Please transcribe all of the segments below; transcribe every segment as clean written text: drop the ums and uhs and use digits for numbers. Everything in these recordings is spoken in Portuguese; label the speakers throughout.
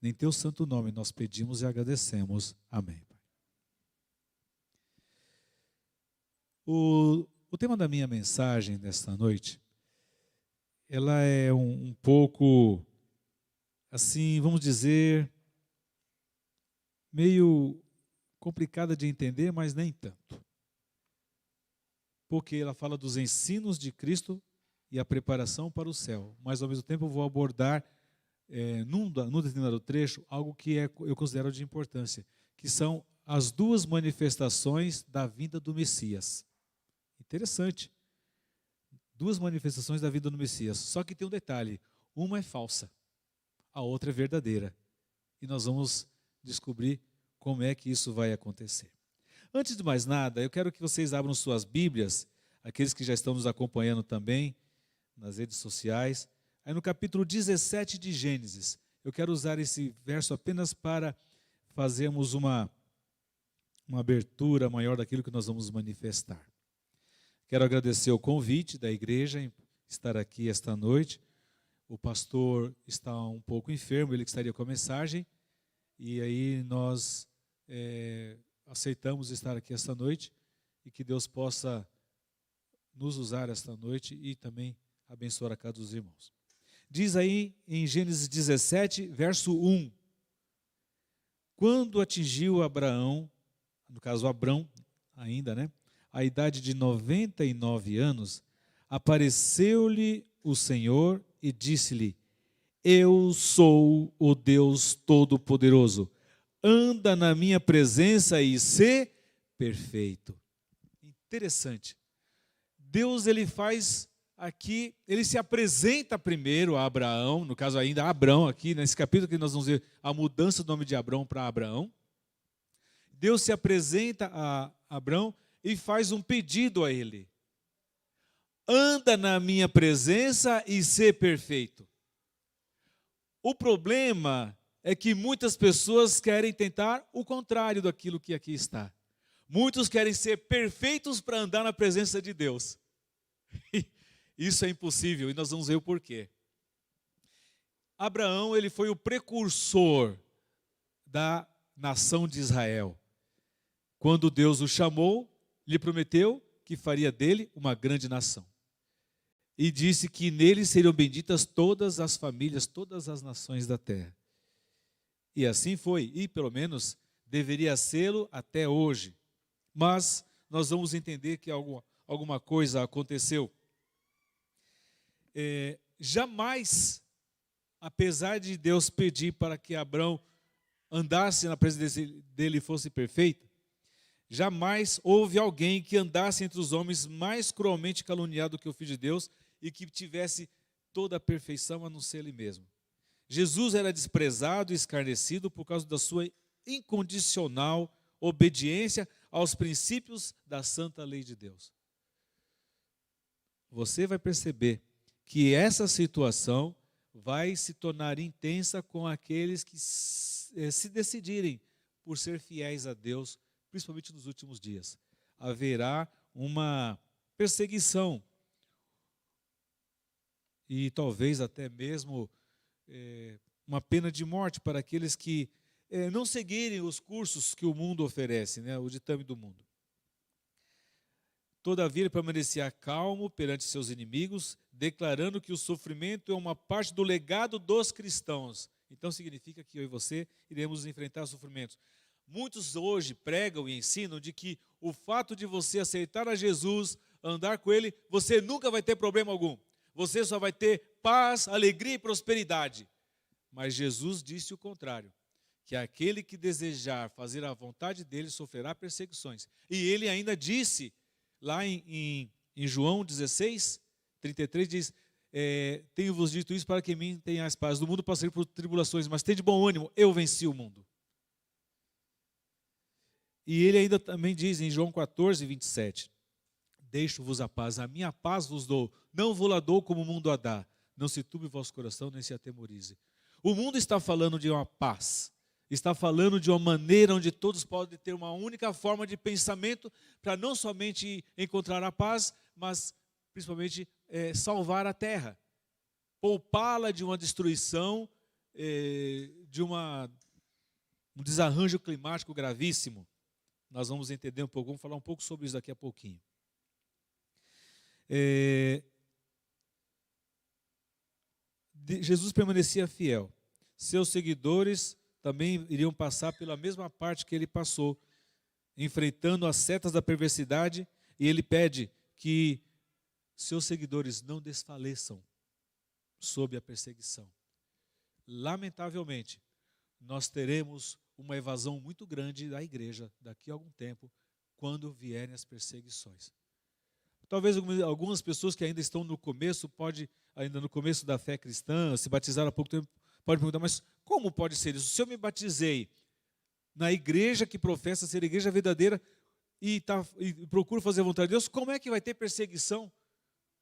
Speaker 1: Em teu santo nome nós pedimos e agradecemos. Amém. O tema da minha mensagem nesta noite, ela é um pouco, assim, vamos dizer, meio complicada de entender, mas nem tanto. Porque ela fala dos ensinos de Cristo e a preparação para o céu. Mas, ao mesmo tempo, eu vou abordar, num determinado trecho, algo que eu considero de importância, que são as duas manifestações da vinda do Messias. Interessante. Duas manifestações da vida do Messias. Só que tem um detalhe. Uma é falsa, a outra é verdadeira. E nós vamos descobrir como é que isso vai acontecer. Antes de mais nada, eu quero que vocês abram suas Bíblias, aqueles que já estão nos acompanhando também nas redes sociais. Aí no capítulo 17 de Gênesis, eu quero usar esse verso apenas para fazermos uma abertura maior daquilo que nós vamos manifestar. Quero agradecer o convite da igreja em estar aqui esta noite. O pastor está um pouco enfermo, ele que estaria com a mensagem, e aí nós aceitamos estar aqui esta noite, e que Deus possa nos usar esta noite e também abençoar a cada um dos irmãos. Diz aí em Gênesis 17, verso 1, quando atingiu Abraão, no caso Abrão ainda, né, a idade de 99 anos, apareceu-lhe o Senhor e disse-lhe, eu sou o Deus Todo-Poderoso, anda na minha presença e sê perfeito. Interessante. Deus, ele faz aqui, ele se apresenta primeiro a Abraão, no caso ainda Abrão aqui, nesse capítulo que nós vamos ver a mudança do nome de Abrão para Abraão. Deus se apresenta a Abrão e faz um pedido a ele. Anda na minha presença e sê perfeito. O problema é que muitas pessoas querem tentar o contrário daquilo que aqui está. Muitos querem ser perfeitos para andar na presença de Deus. Isso é impossível e nós vamos ver o porquê. Abraão, ele foi o precursor da nação de Israel. Quando Deus o chamou, lhe prometeu que faria dele uma grande nação. E disse que nele seriam benditas todas as famílias, todas as nações da terra. E assim foi, e pelo menos deveria sê-lo até hoje. Mas nós vamos entender que alguma coisa aconteceu. Jamais, apesar de Deus pedir para que Abrão andasse na presença dele e fosse perfeito, jamais houve alguém que andasse entre os homens mais cruelmente caluniado que o Filho de Deus e que tivesse toda a perfeição a não ser ele mesmo. Jesus era desprezado e escarnecido por causa da sua incondicional obediência aos princípios da santa lei de Deus. Você vai perceber que essa situação vai se tornar intensa com aqueles que se decidirem por ser fiéis a Deus, principalmente nos últimos dias. Haverá uma perseguição e talvez até mesmo uma pena de morte para aqueles que não seguirem os cursos que o mundo oferece, né, o ditame do mundo. Todavia ele permanecia calmo perante seus inimigos, declarando que o sofrimento é uma parte do legado dos cristãos. Então significa que eu e você iremos enfrentar sofrimentos. Muitos hoje pregam e ensinam de que o fato de você aceitar a Jesus, andar com Ele, você nunca vai ter problema algum. Você só vai ter paz, alegria e prosperidade. Mas Jesus disse o contrário, que aquele que desejar fazer a vontade dele sofrerá perseguições. E ele ainda disse, lá em João 16, 33, diz, tenho-vos dito isso para que em mim tenhais paz. No mundo passarei por tribulações, mas tende bom ânimo, eu venci o mundo. E ele ainda também diz em João 14, 27, deixo-vos a paz, a minha paz vos dou, não vou-la dou como o mundo a dá, não se turbe o vosso coração, nem se atemorize. O mundo está falando de uma paz, está falando de uma maneira onde todos podem ter uma única forma de pensamento para não somente encontrar a paz, mas principalmente salvar a terra, poupá-la de uma destruição um desarranjo climático gravíssimo. Nós vamos entender um pouco, vamos falar um pouco sobre isso daqui a pouquinho. Jesus permanecia fiel. Seus seguidores também iriam passar pela mesma parte que ele passou, enfrentando as setas da perversidade, e ele pede que seus seguidores não desfaleçam sob a perseguição. Lamentavelmente, nós teremos uma evasão muito grande da igreja daqui a algum tempo, quando vierem as perseguições. Talvez algumas pessoas que ainda estão no começo, ainda no começo da fé cristã, se batizaram há pouco tempo, podem perguntar, mas como pode ser isso? Se eu me batizei na igreja que professa ser a igreja verdadeira e procuro fazer a vontade de Deus, como é que vai ter perseguição?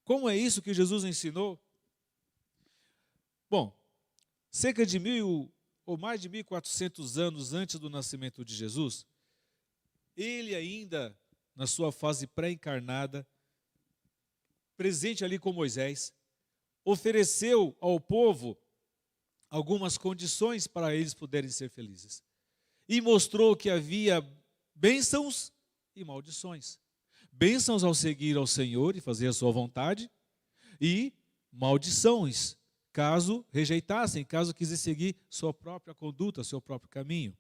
Speaker 1: Como é isso que Jesus ensinou? Bom, cerca de ou mais de 1.400 anos antes do nascimento de Jesus, ele ainda, na sua fase pré-encarnada, presente ali com Moisés, ofereceu ao povo algumas condições para eles poderem ser felizes. E mostrou que havia bênçãos e maldições. Bênçãos ao seguir ao Senhor e fazer a sua vontade, e maldições, caso rejeitassem, caso quisessem seguir sua própria conduta, seu próprio caminho.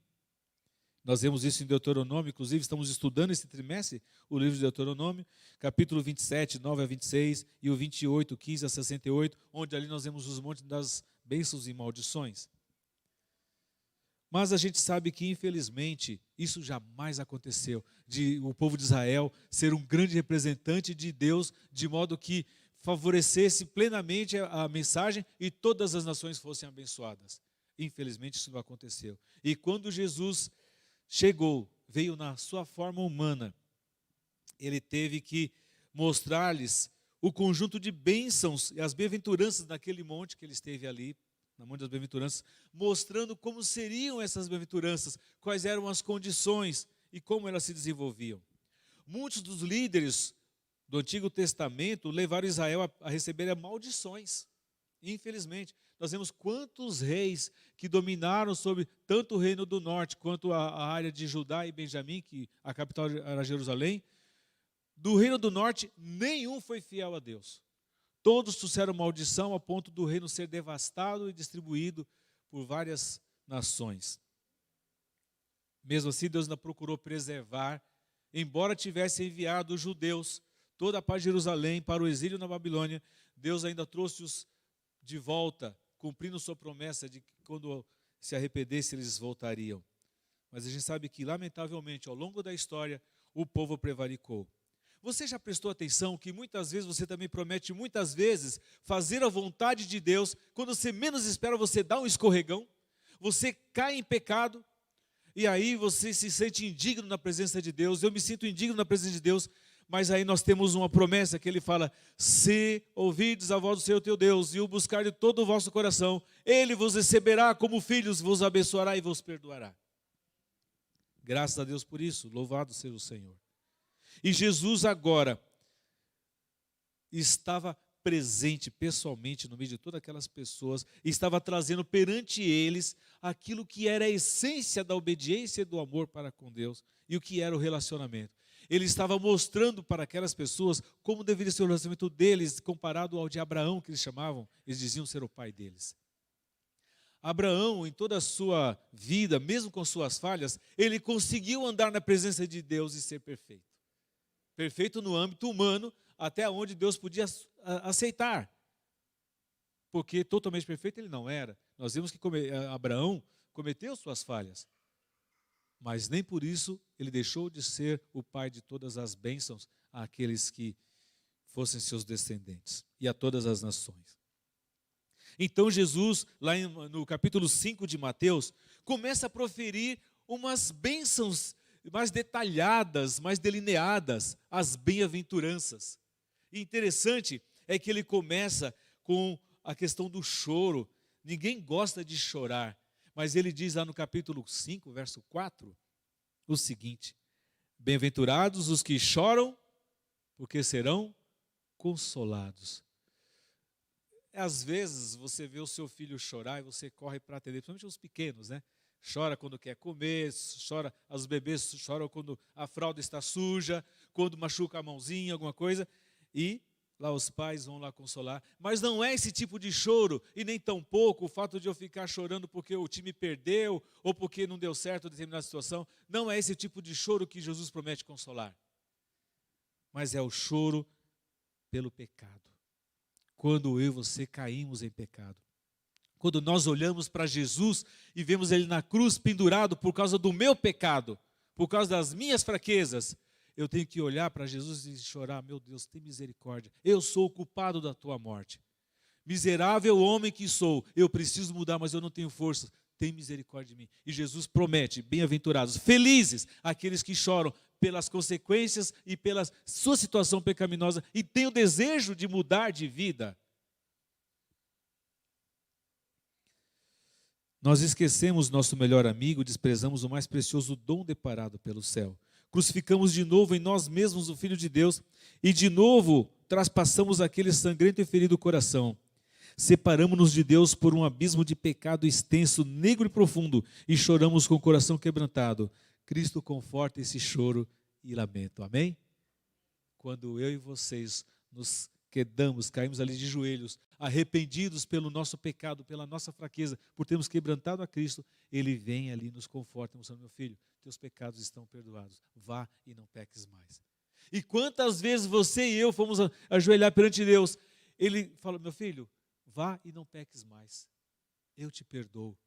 Speaker 1: Nós vemos isso em Deuteronômio, inclusive estamos estudando esse trimestre o livro de Deuteronômio, capítulo 27, 9 a 26, e o 28, 15 a 68, onde ali nós vemos os montes das bênçãos e maldições. Mas a gente sabe que, infelizmente, isso jamais aconteceu, de o povo de Israel ser um grande representante de Deus, de modo que favorecesse plenamente a mensagem e todas as nações fossem abençoadas. Infelizmente, isso não aconteceu. E quando Jesus chegou, veio na sua forma humana, ele teve que mostrar-lhes o conjunto de bênçãos e as bem-aventuranças naquele monte que ele esteve ali, na Monte das Bem-aventuranças, mostrando como seriam essas bem-aventuranças, quais eram as condições e como elas se desenvolviam. Muitos dos líderes do Antigo Testamento levaram Israel a receber maldições. Infelizmente, nós vemos quantos reis que dominaram sobre tanto o reino do norte quanto a área de Judá e Benjamim, que a capital era Jerusalém. Do reino do norte, nenhum foi fiel a Deus. Todos trouxeram maldição a ponto do reino ser devastado e distribuído por várias nações. Mesmo assim, Deus ainda procurou preservar, embora tivesse enviado os judeus, toda a parte de Jerusalém, para o exílio na Babilônia, Deus ainda trouxe-os de volta, cumprindo sua promessa de que quando se arrependesse eles voltariam. Mas a gente sabe que, lamentavelmente, ao longo da história, o povo prevaricou. Você já prestou atenção que muitas vezes você também promete, muitas vezes, fazer a vontade de Deus, quando você menos espera, você dá um escorregão, você cai em pecado, e aí você se sente indigno na presença de Deus. Eu me sinto indigno na presença de Deus, mas aí nós temos uma promessa que ele fala: se ouvirdes a voz do Senhor teu Deus e o buscar de todo o vosso coração, ele vos receberá como filhos, vos abençoará e vos perdoará. Graças a Deus por isso, louvado seja o Senhor. E Jesus agora estava presente pessoalmente no meio de todas aquelas pessoas, e estava trazendo perante eles aquilo que era a essência da obediência e do amor para com Deus, e o que era o relacionamento. Ele estava mostrando para aquelas pessoas como deveria ser o relacionamento deles, comparado ao de Abraão, que eles chamavam, eles diziam ser o pai deles. Abraão, em toda a sua vida, mesmo com suas falhas, ele conseguiu andar na presença de Deus e ser perfeito. Perfeito no âmbito humano, até onde Deus podia aceitar. Porque totalmente perfeito ele não era. Nós vimos que Abraão cometeu suas falhas. Mas nem por isso ele deixou de ser o pai de todas as bênçãos àqueles que fossem seus descendentes e a todas as nações. Então Jesus, lá no capítulo 5 de Mateus, começa a proferir umas bênçãos mais detalhadas, mais delineadas, as bem-aventuranças. E interessante é que ele começa com a questão do choro. Ninguém gosta de chorar, mas ele diz lá no capítulo 5, verso 4, o seguinte: bem-aventurados os que choram, porque serão consolados. Às vezes você vê o seu filho chorar e você corre para atender, principalmente os pequenos, né? Chora quando quer comer, chora, os bebês choram quando a fralda está suja, quando machuca a mãozinha, alguma coisa, e lá os pais vão lá consolar. Mas não é esse tipo de choro, e nem tampouco o fato de eu ficar chorando porque o time perdeu, ou porque não deu certo determinada situação. Não é esse tipo de choro que Jesus promete consolar. Mas é o choro pelo pecado. Quando eu e você caímos em pecado. Quando nós olhamos para Jesus e vemos Ele na cruz pendurado por causa do meu pecado, por causa das minhas fraquezas, eu tenho que olhar para Jesus e chorar: meu Deus, tem misericórdia, eu sou o culpado da tua morte. Miserável homem que sou, eu preciso mudar, mas eu não tenho força. Tem misericórdia de mim. E Jesus promete: bem-aventurados, felizes aqueles que choram pelas consequências e pela sua situação pecaminosa e têm o desejo de mudar de vida. Nós esquecemos nosso melhor amigo, desprezamos o mais precioso dom deparado pelo céu. Crucificamos de novo em nós mesmos o Filho de Deus e de novo traspassamos aquele sangrento e ferido coração. Separamos-nos de Deus por um abismo de pecado extenso, negro e profundo, e choramos com o coração quebrantado. Cristo conforta esse choro e lamento. Amém? Quando eu e vocês nos quedamos, caímos ali de joelhos, arrependidos pelo nosso pecado, pela nossa fraqueza, por termos quebrantado a Cristo, Ele vem ali e nos conforta, mostrando: meu filho, teus pecados estão perdoados, vá e não peques mais. E quantas vezes você e eu fomos ajoelhar perante Deus, Ele fala: meu filho, vá e não peques mais, eu te perdoo.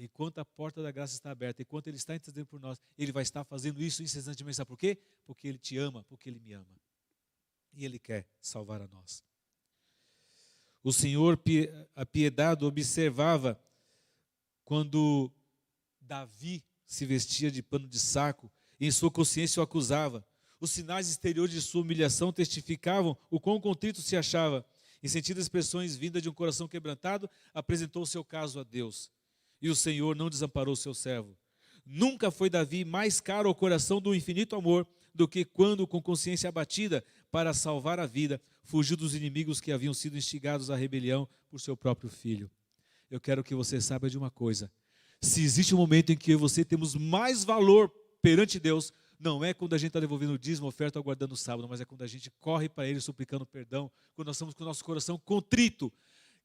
Speaker 1: Enquanto a porta da graça está aberta, enquanto Ele está intercedendo por nós, Ele vai estar fazendo isso incessantemente. Sabe por quê? Porque Ele te ama, porque Ele me ama. E Ele quer salvar a nós. O Senhor apiedado observava quando Davi se vestia de pano de saco e em sua consciência o acusava. Os sinais exteriores de sua humilhação testificavam o quão contrito se achava. Em sentido, expressões vindas de um coração quebrantado, apresentou o seu caso a Deus. E o Senhor não desamparou o seu servo. Nunca foi Davi mais caro ao coração do infinito amor do que quando, com consciência abatida, para salvar a vida, fugiu dos inimigos que haviam sido instigados à rebelião por seu próprio filho. Eu quero que você saiba de uma coisa: se existe um momento em que eu e você temos mais valor perante Deus, não é quando a gente está devolvendo o dízimo, oferta, aguardando o sábado, mas é quando a gente corre para Ele suplicando perdão, quando nós estamos com o nosso coração contrito,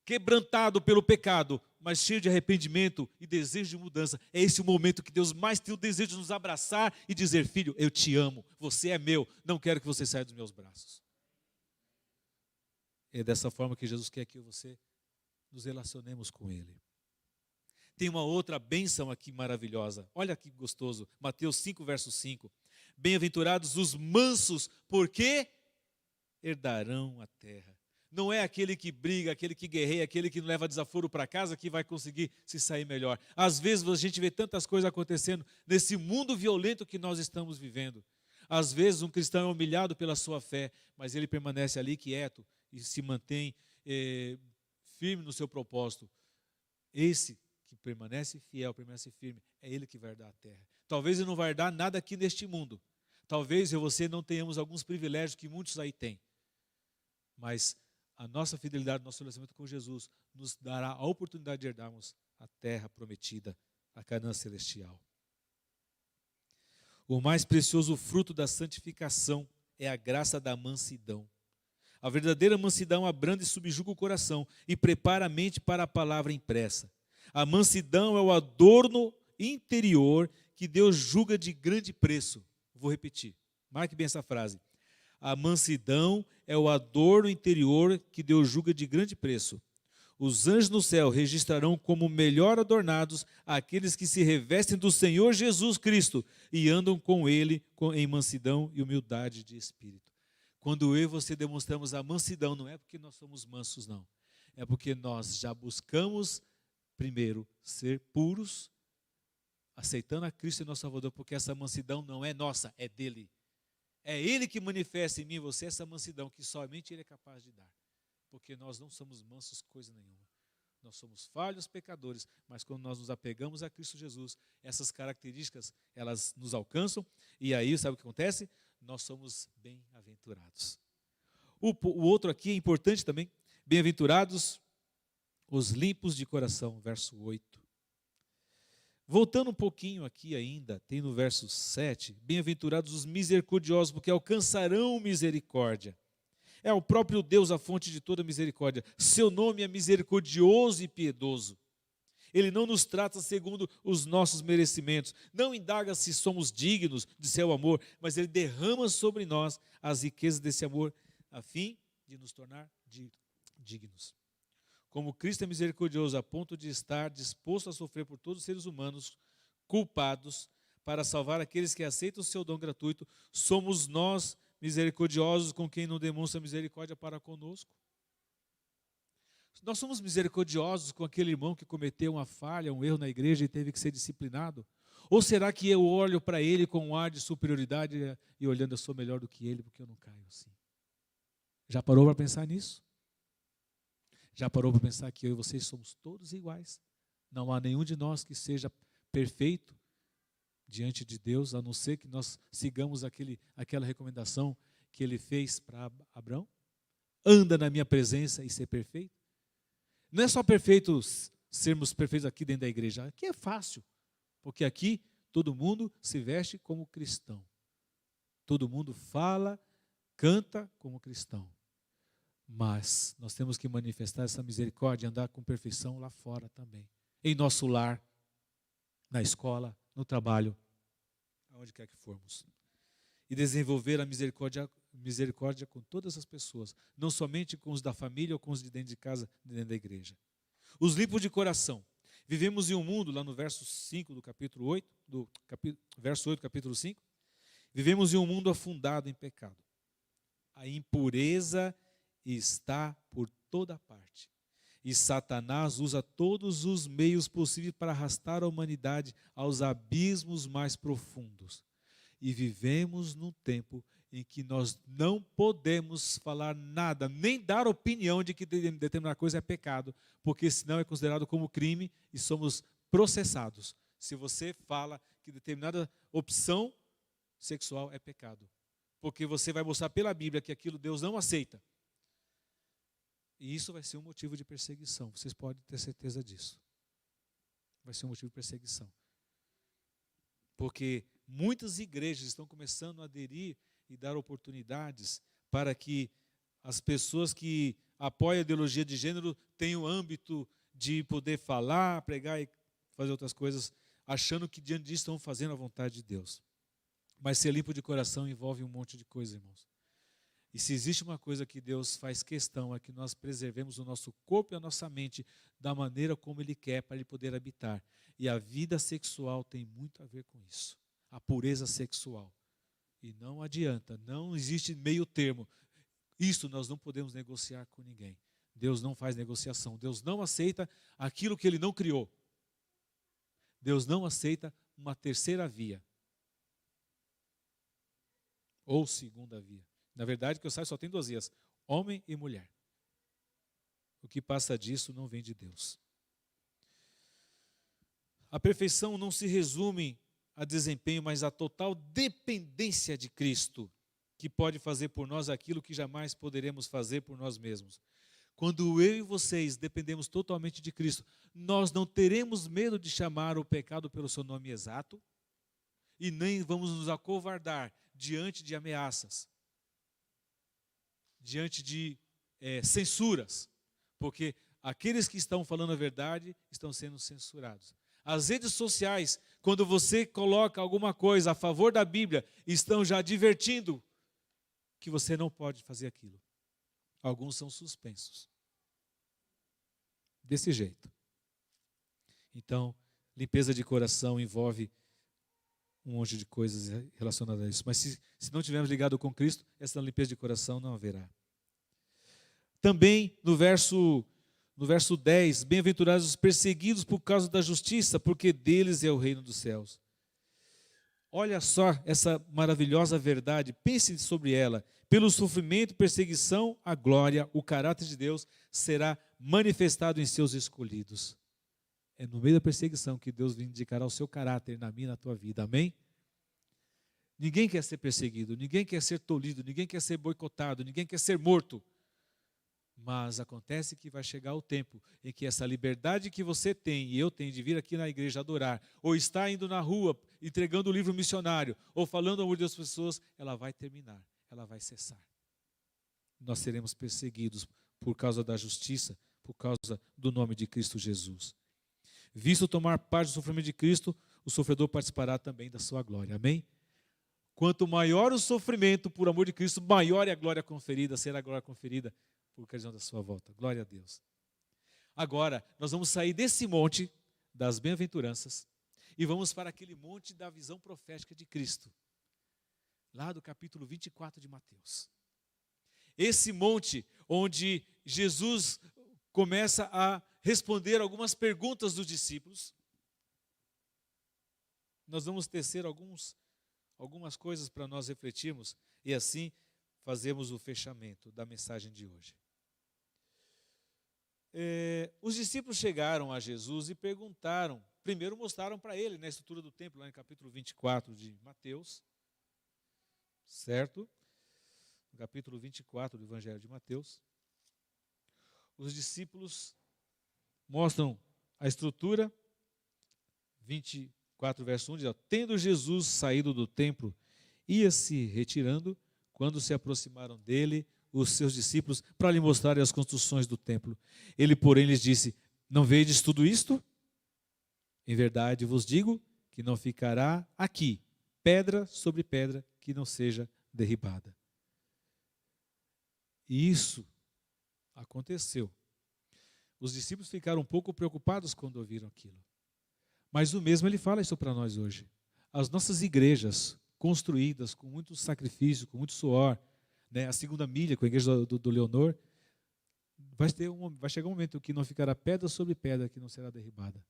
Speaker 1: quebrantado pelo pecado, mas cheio de arrependimento e desejo de mudança. É esse o momento que Deus mais tem o desejo de nos abraçar e dizer: filho, eu te amo, você é meu, não quero que você saia dos meus braços. É dessa forma que Jesus quer que eu e você nos relacionemos com Ele. Tem uma outra bênção aqui maravilhosa, olha que gostoso, Mateus 5, verso 5. Bem-aventurados os mansos, porque herdarão a terra. Não é aquele que briga, aquele que guerreia, aquele que não leva desaforo para casa que vai conseguir se sair melhor. Às vezes a gente vê tantas coisas acontecendo nesse mundo violento que nós estamos vivendo. Às vezes um cristão é humilhado pela sua fé, mas ele permanece ali quieto e se mantém firme no seu propósito. Esse que permanece fiel, permanece firme, é ele que vai herdar a terra. Talvez ele não vai herdar nada aqui neste mundo. Talvez eu e você não tenhamos alguns privilégios que muitos aí têm. Mas a nossa fidelidade, nosso relacionamento com Jesus nos dará a oportunidade de herdarmos a terra prometida, a Canaã celestial. O mais precioso fruto da santificação é a graça da mansidão. A verdadeira mansidão abranda e subjuga o coração e prepara a mente para a palavra impressa. A mansidão é o adorno interior que Deus julga de grande preço. Vou repetir, marque bem essa frase. A mansidão é o adorno interior que Deus julga de grande preço. Os anjos no céu registrarão como melhor adornados aqueles que se revestem do Senhor Jesus Cristo e andam com Ele em mansidão e humildade de espírito. Quando eu e você demonstramos a mansidão, não é porque nós somos mansos, não. É porque nós já buscamos, primeiro, ser puros, aceitando a Cristo em nosso Salvador, porque essa mansidão não é nossa, é dele. É Ele que manifesta em mim e você essa mansidão que somente Ele é capaz de dar. Porque nós não somos mansos coisa nenhuma. Nós somos falhos, pecadores, mas quando nós nos apegamos a Cristo Jesus, essas características, elas nos alcançam e aí, sabe o que acontece? Nós somos bem-aventurados. O outro aqui é importante também, Bem-aventurados os limpos de coração, verso 8. Voltando um pouquinho aqui ainda, tem no verso 7, bem-aventurados os misericordiosos, porque alcançarão misericórdia. É o próprio Deus a fonte de toda misericórdia. Seu nome é misericordioso e piedoso. Ele não nos trata segundo os nossos merecimentos, não indaga se somos dignos de seu amor, mas Ele derrama sobre nós as riquezas desse amor, a fim de nos tornar dignos. Como Cristo é misericordioso a ponto de estar disposto a sofrer por todos os seres humanos culpados para salvar aqueles que aceitam o seu dom gratuito, somos nós misericordiosos com quem não demonstra misericórdia para conosco? Nós somos misericordiosos com aquele irmão que cometeu uma falha, um erro na igreja e teve que ser disciplinado? Ou será que eu olho para ele com um ar de superioridade e olhando eu sou melhor do que ele porque eu não caio assim? Já parou para pensar nisso? Já parou para pensar que eu e vocês somos todos iguais? Não há nenhum de nós que seja perfeito diante de Deus, a não ser que nós sigamos aquela recomendação que ele fez para Abraão? Anda na minha presença e ser perfeito? Não é só sermos perfeitos aqui dentro da igreja. Aqui é fácil, porque aqui todo mundo se veste como cristão. Todo mundo fala, canta como cristão. Mas nós temos que manifestar essa misericórdia e andar com perfeição lá fora também. Em nosso lar, na escola, no trabalho, aonde quer que formos. E desenvolver a misericórdia com todas as pessoas, não somente com os da família ou com os de dentro de casa, dentro da igreja. Os limpos de coração. Vivemos em um mundo, lá no verso 5 do capítulo 8, verso 8, capítulo 5, vivemos em um mundo afundado em pecado. A impureza está por toda parte. E Satanás usa todos os meios possíveis para arrastar a humanidade aos abismos mais profundos. E vivemos num tempo em que nós não podemos falar nada, nem dar opinião de que determinada coisa é pecado, porque senão é considerado como crime e somos processados. Se você fala que determinada opção sexual é pecado, porque você vai mostrar pela Bíblia que aquilo Deus não aceita. E isso vai ser um motivo de perseguição. Vocês podem ter certeza disso. Vai ser um motivo de perseguição. Porque muitas igrejas estão começando a aderir e dar oportunidades para que as pessoas que apoiam a ideologia de gênero tenham âmbito de poder falar, pregar e fazer outras coisas, achando que diante disso estão fazendo a vontade de Deus. Mas ser limpo de coração envolve um monte de coisa, irmãos. E se existe uma coisa que Deus faz questão é que nós preservemos o nosso corpo e a nossa mente da maneira como Ele quer para Ele poder habitar. E a vida sexual tem muito a ver com isso. A pureza sexual. E não adianta, não existe meio termo. Isso nós não podemos negociar com ninguém. Deus não faz negociação. Deus não aceita aquilo que Ele não criou. Deus não aceita uma terceira via. Ou segunda via. Na verdade, que eu saiba, só tem duas vias, homem e mulher. O que passa disso não vem de Deus. A perfeição não se resume a desempenho, mas a total dependência de Cristo, que pode fazer por nós aquilo que jamais poderemos fazer por nós mesmos. Quando eu e vocês dependemos totalmente de Cristo, nós não teremos medo de chamar o pecado pelo seu nome exato e nem vamos nos acovardar diante de ameaças, diante de censuras, porque aqueles que estão falando a verdade estão sendo censurados. As redes sociais, quando você coloca alguma coisa a favor da Bíblia, estão já advertindo que você não pode fazer aquilo. Alguns são suspensos. Desse jeito. Então, limpeza de coração envolve um monte de coisas relacionadas a isso. Mas se não tivermos ligado com Cristo, essa limpeza de coração não haverá. Também no verso 10, bem-aventurados os perseguidos por causa da justiça, porque deles é o reino dos céus. Olha só essa maravilhosa verdade, pense sobre ela. Pelo sofrimento, perseguição, a glória, o caráter de Deus será manifestado em seus escolhidos. É no meio da perseguição que Deus vindicará o seu caráter na minha e na tua vida. Amém? Ninguém quer ser perseguido, ninguém quer ser tolhido, ninguém quer ser boicotado, ninguém quer ser morto. Mas acontece que vai chegar o tempo em que essa liberdade que você tem e eu tenho de vir aqui na igreja adorar, ou estar indo na rua entregando o livro missionário, ou falando o amor de Deus às pessoas, ela vai terminar, ela vai cessar. Nós seremos perseguidos por causa da justiça, por causa do nome de Cristo Jesus. Visto tomar parte do sofrimento de Cristo, o sofredor participará também da sua glória. Amém? Quanto maior o sofrimento por amor de Cristo, maior é a glória conferida, será a glória conferida por ocasião da sua volta. Glória a Deus. Agora, nós vamos sair desse monte das bem-aventuranças e vamos para aquele monte da visão profética de Cristo, lá do capítulo 24 de Mateus. Esse monte onde Jesus começa a responder algumas perguntas dos discípulos. Nós vamos tecer algumas coisas para nós refletirmos e assim fazemos o fechamento da mensagem de hoje. Os discípulos chegaram a Jesus e perguntaram, primeiro mostraram para ele na estrutura do templo, lá no capítulo 24 de Mateus, certo? No capítulo 24 do Evangelho de Mateus, os discípulos mostram a estrutura, 24, verso 1, diz, tendo Jesus saído do templo, ia se retirando, quando se aproximaram dele os seus discípulos para lhe mostrarem as construções do templo. Ele, porém, lhes disse, não vedes tudo isto? Em verdade vos digo que não ficará aqui pedra sobre pedra que não seja derribada. E isso aconteceu. Os discípulos ficaram um pouco preocupados quando ouviram aquilo. Mas o mesmo ele fala isso para nós hoje. As nossas igrejas construídas com muito sacrifício, com muito suor, né, a segunda milha com a igreja do Leonor, vai chegar um momento que não ficará pedra sobre pedra que não será derribada.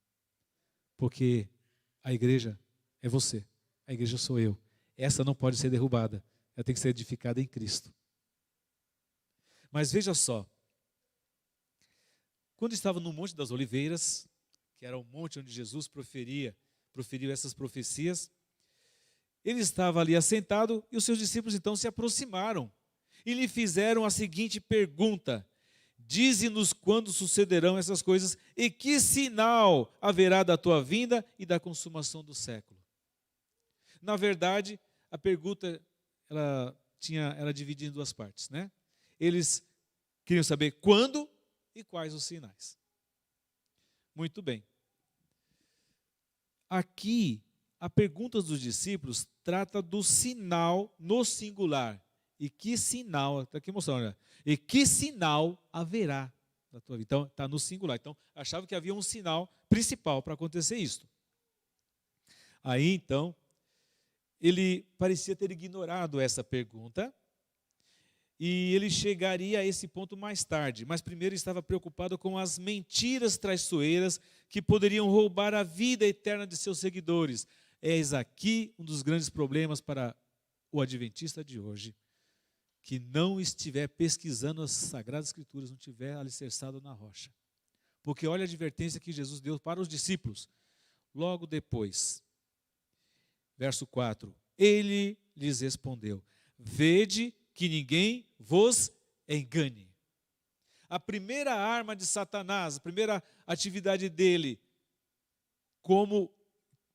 Speaker 1: Porque a igreja é você, a igreja sou eu. Essa não pode ser derrubada, ela tem que ser edificada em Cristo. Mas veja só, quando estava no Monte das Oliveiras, que era o monte onde Jesus proferiu essas profecias, ele estava ali assentado e os seus discípulos então se aproximaram e lhe fizeram a seguinte pergunta: dize-nos quando sucederão essas coisas e que sinal haverá da tua vinda e da consumação do século. Na verdade, a pergunta era dividida em duas partes, né? Eles queriam saber quando e quais os sinais. Muito bem. Aqui, a pergunta dos discípulos trata do sinal no singular. E que sinal, está aqui mostrando, olha, e que sinal haverá na tua vida? Então, está no singular. Então, achavam que havia um sinal principal para acontecer isso. Aí, então, ele parecia ter ignorado essa pergunta, e ele chegaria a esse ponto mais tarde, mas primeiro estava preocupado com as mentiras traiçoeiras que poderiam roubar a vida eterna de seus seguidores. Eis aqui um dos grandes problemas para o adventista de hoje, que não estiver pesquisando as Sagradas Escrituras, não estiver alicerçado na rocha. Porque olha a advertência que Jesus deu para os discípulos. Logo depois, verso 4, ele lhes respondeu, vede que ninguém vos engane. A primeira arma de Satanás, a primeira atividade dele como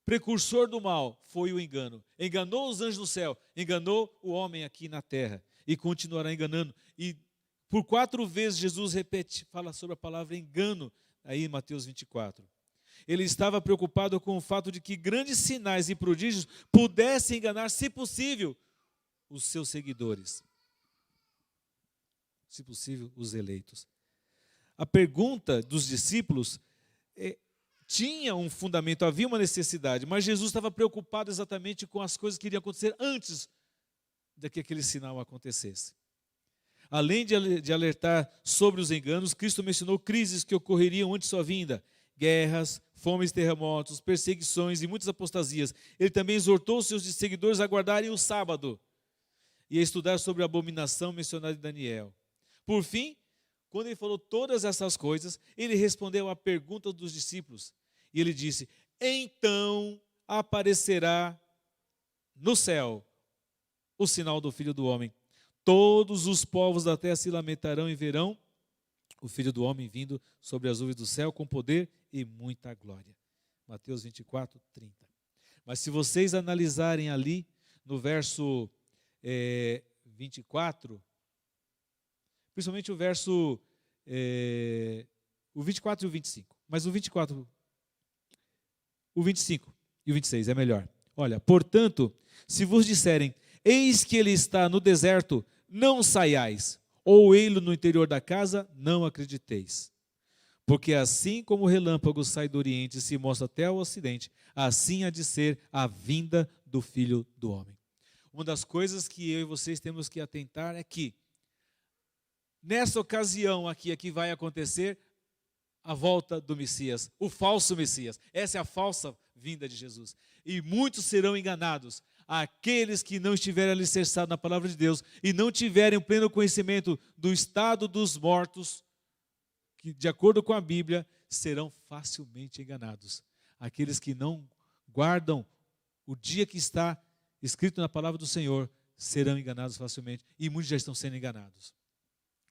Speaker 1: precursor do mal foi o engano. Enganou os anjos no céu, enganou o homem aqui na terra e continuará enganando. E por 4 vezes Jesus fala sobre a palavra engano aí em Mateus 24. Ele estava preocupado com o fato de que grandes sinais e prodígios pudessem enganar, se possível, os seus seguidores. Se possível, os eleitos. A pergunta dos discípulos tinha um fundamento, havia uma necessidade, mas Jesus estava preocupado exatamente com as coisas que iriam acontecer antes de que aquele sinal acontecesse. Além de alertar sobre os enganos, Cristo mencionou crises que ocorreriam antes de sua vinda, guerras, fomes, terremotos, perseguições e muitas apostasias. Ele também exortou seus seguidores a guardarem o sábado e a estudar sobre a abominação mencionada em Daniel. Por fim, quando ele falou todas essas coisas, ele respondeu à pergunta dos discípulos. E ele disse, então aparecerá no céu o sinal do Filho do Homem. Todos os povos da terra se lamentarão e verão o Filho do Homem vindo sobre as nuvens do céu com poder e muita glória. Mateus 24, 30. Mas se vocês analisarem ali no verso 24, principalmente o verso o 24 e o 25, mas o 24, o 25 e o 26 é melhor. Olha, portanto, se vos disserem, eis que ele está no deserto, não saiais, ou ele no interior da casa, não acrediteis. Porque assim como o relâmpago sai do oriente e se mostra até o ocidente, assim há de ser a vinda do Filho do Homem. Uma das coisas que eu e vocês temos que atentar é que, nessa ocasião aqui vai acontecer a volta do Messias, o falso Messias. Essa é a falsa vinda de Jesus. E muitos serão enganados. Aqueles que não estiverem alicerçados na palavra de Deus e não tiverem o pleno conhecimento do estado dos mortos, que de acordo com a Bíblia, serão facilmente enganados. Aqueles que não guardam o dia que está escrito na palavra do Senhor, serão enganados facilmente. E muitos já estão sendo enganados.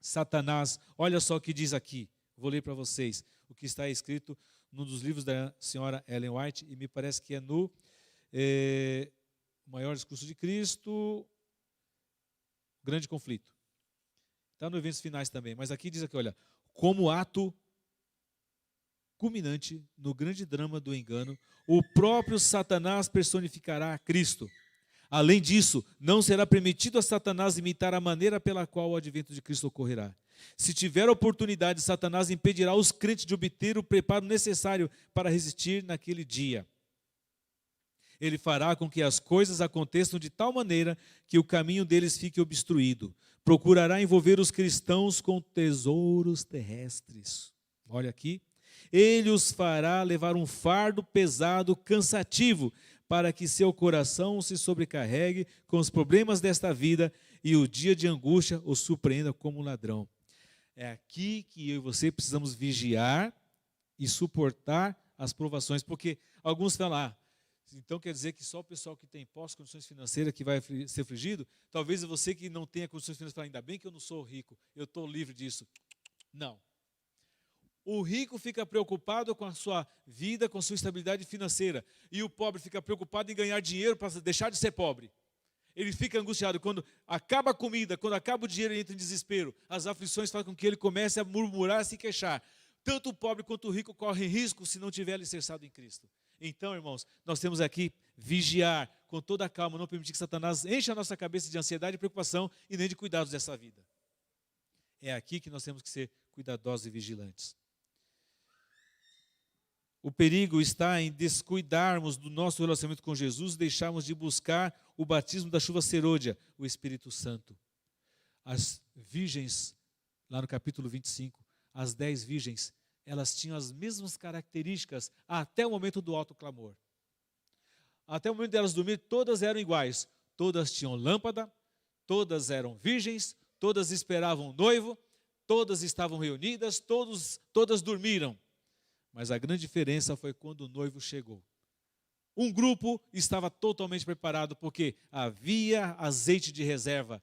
Speaker 1: Satanás, olha só o que diz aqui. Vou ler para vocês o que está escrito num dos livros da senhora Ellen White, e me parece que é no Maior Discurso de Cristo, Grande Conflito. Está no Eventos Finais também, mas aqui diz aqui, olha, como ato culminante no grande drama do engano, o próprio Satanás personificará a Cristo. Além disso, não será permitido a Satanás imitar a maneira pela qual o advento de Cristo ocorrerá. Se tiver oportunidade, Satanás impedirá os crentes de obter o preparo necessário para resistir naquele dia. Ele fará com que as coisas aconteçam de tal maneira que o caminho deles fique obstruído. Procurará envolver os cristãos com tesouros terrestres. Olha aqui. Ele os fará levar um fardo pesado, cansativo, para que seu coração se sobrecarregue com os problemas desta vida e o dia de angústia os surpreenda como um ladrão. É aqui que eu e você precisamos vigiar e suportar as provações, porque alguns falam, então quer dizer que só o pessoal que tem condições financeiras que vai ser afligido? Talvez você que não tenha condições financeiras fale, ainda bem que eu não sou rico, eu estou livre disso. Não. O rico fica preocupado com a sua vida, com a sua estabilidade financeira. E o pobre fica preocupado em ganhar dinheiro para deixar de ser pobre. Ele fica angustiado. Quando acaba a comida, quando acaba o dinheiro, ele entra em desespero. As aflições fazem com que ele comece a murmurar, a se queixar. Tanto o pobre quanto o rico correm risco se não tiver alicerçado em Cristo. Então, irmãos, nós temos aqui vigiar com toda a calma, não permitir que Satanás encha a nossa cabeça de ansiedade e preocupação e nem de cuidados dessa vida. É aqui que nós temos que ser cuidadosos e vigilantes. O perigo está em descuidarmos do nosso relacionamento com Jesus e deixarmos de buscar o batismo da chuva serôdia, o Espírito Santo. As virgens, lá no capítulo 25, as 10 virgens, elas tinham as mesmas características até o momento do alto clamor. Até o momento delas dormir, todas eram iguais. Todas tinham lâmpada, todas eram virgens, todas esperavam o noivo, todas estavam reunidas, todas dormiram. Mas a grande diferença foi quando o noivo chegou. Um grupo estava totalmente preparado porque havia azeite de reserva.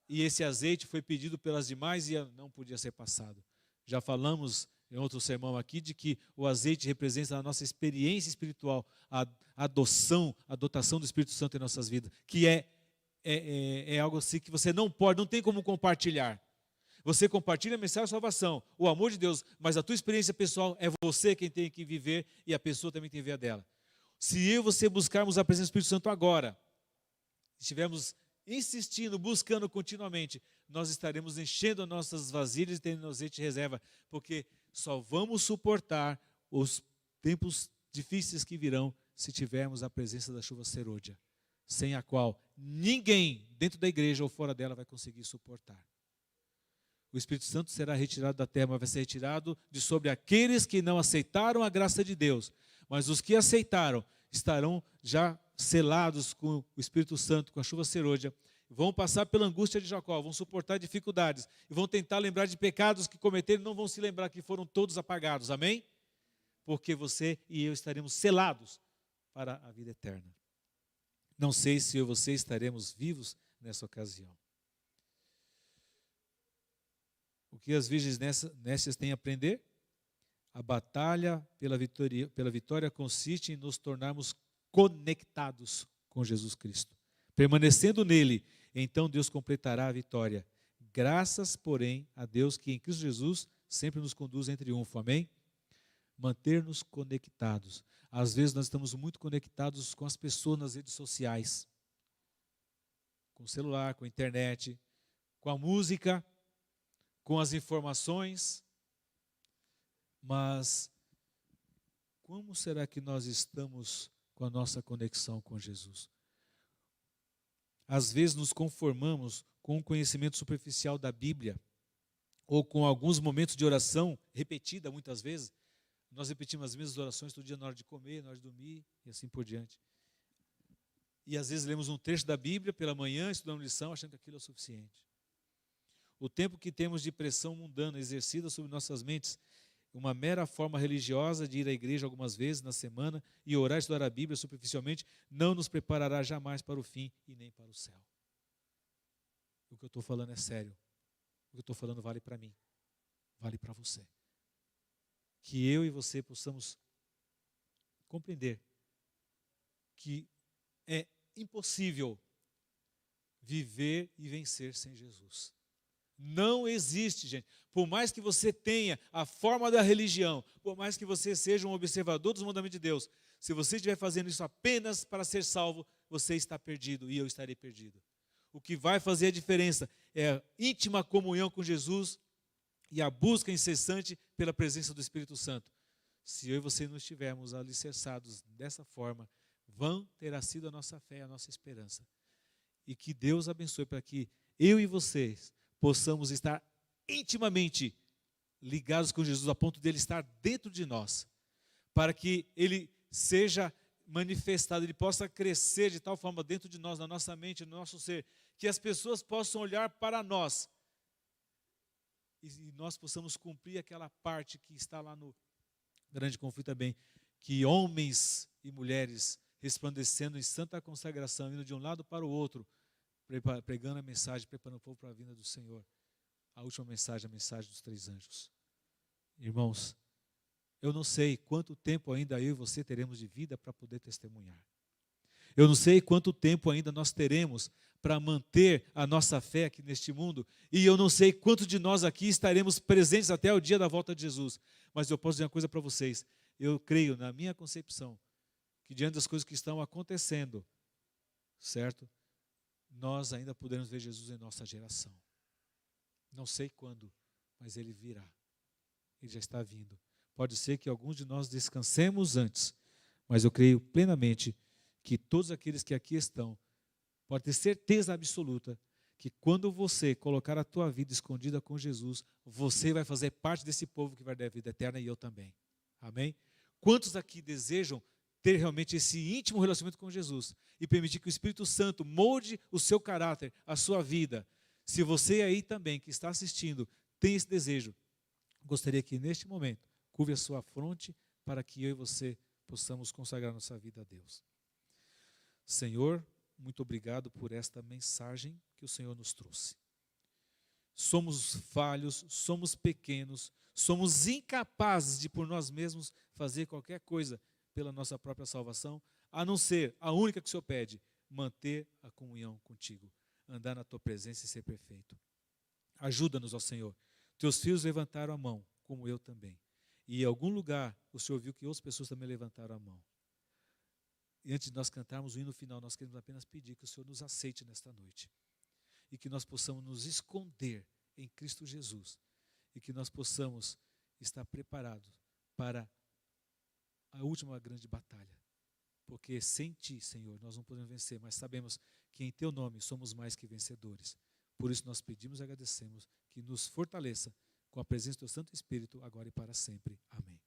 Speaker 1: E esse azeite foi pedido pelas demais e não podia ser passado. Já falamos em outro sermão aqui de que o azeite representa a nossa experiência espiritual, a dotação do Espírito Santo em nossas vidas, que é algo assim que você não tem como compartilhar. Você compartilha a mensagem da salvação, o amor de Deus, mas a tua experiência pessoal é você quem tem que viver e a pessoa também tem que viver a dela. Se eu e você buscarmos a presença do Espírito Santo agora, estivermos insistindo, buscando continuamente, nós estaremos enchendo as nossas vasilhas e tendo azeite de reserva, porque só vamos suportar os tempos difíceis que virão se tivermos a presença da chuva serôdia, sem a qual ninguém dentro da igreja ou fora dela vai conseguir suportar. O Espírito Santo será retirado da terra, mas vai ser retirado de sobre aqueles que não aceitaram a graça de Deus. Mas os que aceitaram estarão já selados com o Espírito Santo, com a chuva serôdia. Vão passar pela angústia de Jacó, vão suportar dificuldades e vão tentar lembrar de pecados que cometeram, não vão se lembrar que foram todos apagados. Amém? Porque você e eu estaremos selados para a vida eterna. Não sei se eu e você estaremos vivos nessa ocasião. O que as virgens nécias têm a aprender? A batalha pela vitória consiste em nos tornarmos conectados com Jesus Cristo. Permanecendo nele, então Deus completará a vitória. Graças, porém, a Deus que em Cristo Jesus sempre nos conduz em triunfo. Amém? Manter-nos conectados. Às vezes nós estamos muito conectados com as pessoas nas redes sociais, com o celular, com a internet, com a música, com as informações. Mas como será que nós estamos com a nossa conexão com Jesus? Às vezes nos conformamos com um conhecimento superficial da Bíblia, ou com alguns momentos de oração repetida muitas vezes. Nós repetimos as mesmas orações todo dia na hora de comer, na hora de dormir e assim por diante. E às vezes lemos um trecho da Bíblia pela manhã, estudamos lição, achando que aquilo é o suficiente. O tempo que temos de pressão mundana exercida sobre nossas mentes, uma mera forma religiosa de ir à igreja algumas vezes na semana e orar e estudar a Bíblia superficialmente, não nos preparará jamais para o fim e nem para o céu. O que eu estou falando é sério. O que eu estou falando vale para mim, vale para você. Que eu e você possamos compreender que é impossível viver e vencer sem Jesus. Não existe, gente. Por mais que você tenha a forma da religião, por mais que você seja um observador dos mandamentos de Deus, se você estiver fazendo isso apenas para ser salvo, você está perdido e eu estarei perdido. O que vai fazer a diferença é a íntima comunhão com Jesus e a busca incessante pela presença do Espírito Santo. Se eu e você não estivermos alicerçados dessa forma, vã terá sido a nossa fé, a nossa esperança. E que Deus abençoe para que eu e vocês possamos estar intimamente ligados com Jesus, a ponto dele estar dentro de nós, para que ele seja manifestado, ele possa crescer de tal forma dentro de nós, na nossa mente, no nosso ser, que as pessoas possam olhar para nós e nós possamos cumprir aquela parte que está lá no grande conflito também, que homens e mulheres resplandecendo em santa consagração, indo de um lado para o outro, pregando a mensagem, preparando o povo para a vinda do Senhor. A última mensagem, a mensagem dos 3 anjos. Irmãos, eu não sei quanto tempo ainda eu e você teremos de vida para poder testemunhar. Eu não sei quanto tempo ainda nós teremos para manter a nossa fé aqui neste mundo. E eu não sei quantos de nós aqui estaremos presentes até o dia da volta de Jesus. Mas eu posso dizer uma coisa para vocês. Eu creio, na minha concepção, que diante das coisas que estão acontecendo, certo? Nós ainda podemos ver Jesus em nossa geração. Não sei quando, mas ele virá. Ele já está vindo. Pode ser que alguns de nós descansemos antes, mas eu creio plenamente que todos aqueles que aqui estão, pode ter certeza absoluta que quando você colocar a tua vida escondida com Jesus, você vai fazer parte desse povo que vai dar a vida eterna e eu também. Amém? Quantos aqui desejam ter realmente esse íntimo relacionamento com Jesus e permitir que o Espírito Santo molde o seu caráter, a sua vida? Se você aí também que está assistindo tem esse desejo, gostaria que neste momento curve a sua fronte para que eu e você possamos consagrar nossa vida a Deus. Senhor, muito obrigado por esta mensagem que o Senhor nos trouxe. Somos falhos, somos pequenos, somos incapazes de por nós mesmos fazer qualquer coisa pela nossa própria salvação, a não ser a única que o Senhor pede, manter a comunhão contigo, andar na tua presença e ser perfeito. Ajuda-nos, ó Senhor. Teus filhos levantaram a mão, como eu também. E em algum lugar o Senhor viu que outras pessoas também levantaram a mão. E antes de nós cantarmos o hino final, nós queremos apenas pedir que o Senhor nos aceite nesta noite. E que nós possamos nos esconder em Cristo Jesus. E que nós possamos estar preparados para a última grande batalha. Porque sem Ti, Senhor, nós não podemos vencer, mas sabemos que em Teu nome somos mais que vencedores. Por isso nós pedimos e agradecemos que nos fortaleça com a presença do Santo Espírito, agora e para sempre. Amém.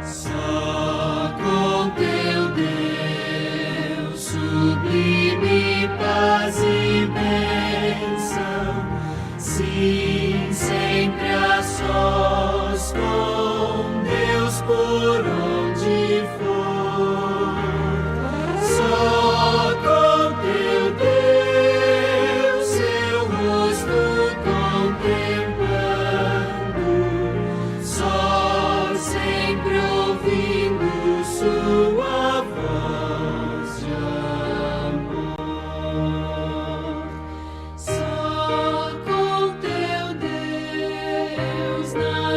Speaker 2: Só com teu Deus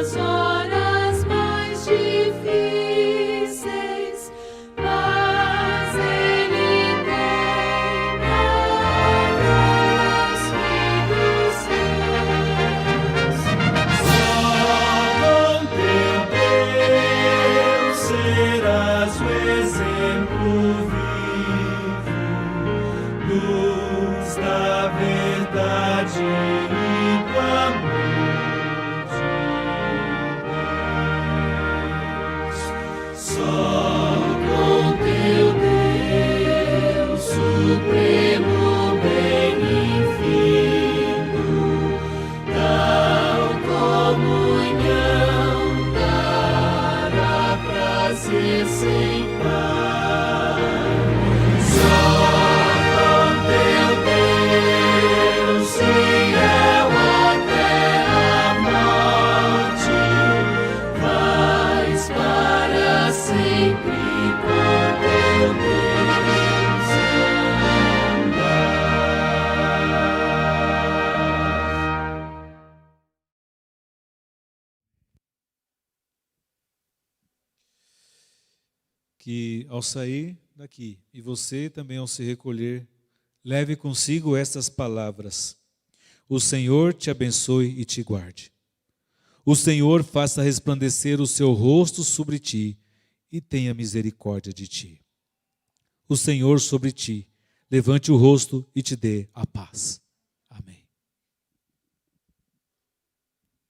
Speaker 2: nas horas mais difíceis, mas Ele tem palavras dos céus. Só com teu Deus serás o exemplo vivo, luz da verdade e do amor de Deus. Só com teu Deus supremo bem infinito, tal comunhão dará prazer sem par. Só com teu Deus fiel até a morte, vais para sempre com teu Deus andar.
Speaker 1: Que ao sair daqui, e você também ao se recolher, leve consigo estas palavras: o Senhor te abençoe e te guarde. O Senhor faça resplandecer o seu rosto sobre ti e tenha misericórdia de ti. O Senhor sobre ti levante o rosto e te dê a paz.